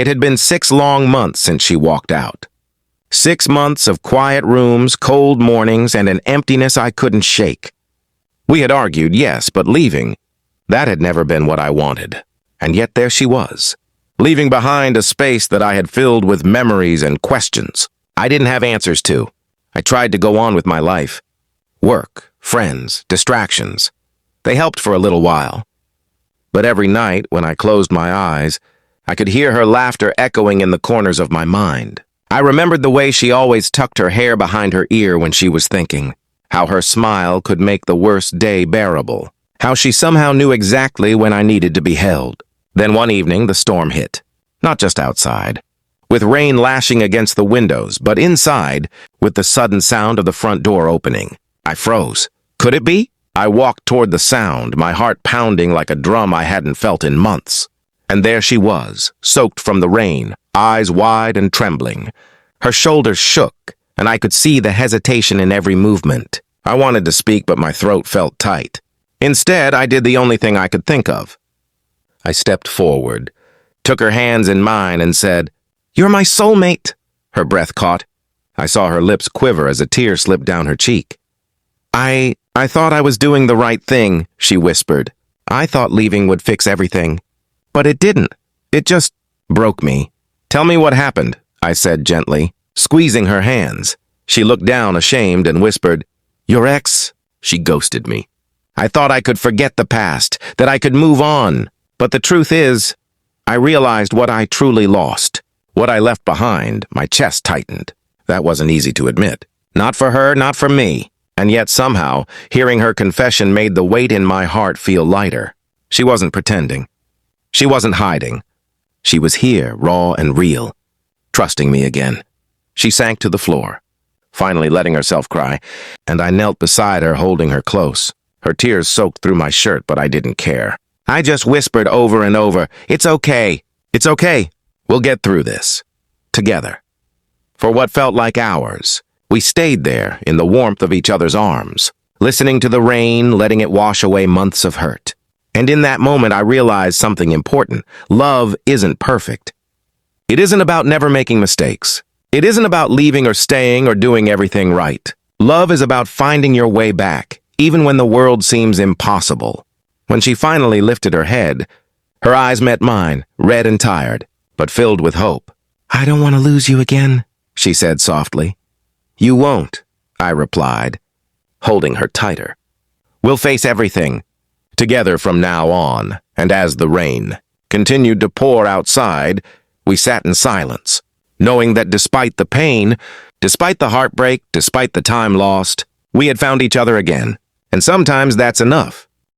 It had been 6 long months since she walked out. 6 months of quiet rooms, cold mornings, and an emptiness I couldn't shake. We had argued, yes, but leaving, that had never been what I wanted. And yet there she was, leaving behind a space that I had filled with memories and questions I didn't have answers to. I tried to go on with my life. Work, friends, distractions. They helped for a little while. But every night, when I closed my eyes, I could hear her laughter echoing in the corners of my mind. I remembered the way she always tucked her hair behind her ear when she was thinking, how her smile could make the worst day bearable, how she somehow knew exactly when I needed to be held. Then one evening, the storm hit. Not just outside, with rain lashing against the windows, but inside, with the sudden sound of the front door opening. I froze. Could it be? I walked toward the sound, my heart pounding like a drum I hadn't felt in months. And there she was, soaked from the rain, eyes wide and trembling. Her shoulders shook, and I could see the hesitation in every movement. I wanted to speak, but my throat felt tight. Instead, I did the only thing I could think of. I stepped forward, took her hands in mine, and said, "You're my soulmate." Her breath caught. I saw her lips quiver as a tear slipped down her cheek. I thought I was doing the right thing," she whispered. "I thought leaving would fix everything. But it didn't. It just broke me." "Tell me what happened," I said gently, squeezing her hands. She looked down, ashamed, and whispered, "Your ex." She ghosted me. I thought I could forget the past, that I could move on. But the truth is, I realized what I truly lost. What I left behind, my chest tightened. That wasn't easy to admit. Not for her, not for me. And yet somehow, hearing her confession made the weight in my heart feel lighter. She wasn't pretending. She wasn't hiding. She was here, raw and real, trusting me again. She sank to the floor, finally letting herself cry, and I knelt beside her, holding her close. Her tears soaked through my shirt, but I didn't care. I just whispered over and over, "It's okay. It's okay. We'll get through this. Together." For what felt like hours, we stayed there in the warmth of each other's arms, listening to the rain, letting it wash away months of hurt. And in that moment, I realized something important. Love isn't perfect. It isn't about never making mistakes. It isn't about leaving or staying or doing everything right. Love is about finding your way back, even when the world seems impossible. When she finally lifted her head, her eyes met mine, red and tired, but filled with hope. "I don't want to lose you again," she said softly. "You won't," I replied, holding her tighter. "We'll face everything together from now on." And as the rain continued to pour outside, we sat in silence, knowing that despite the pain, despite the heartbreak, despite the time lost, we had found each other again. And sometimes that's enough.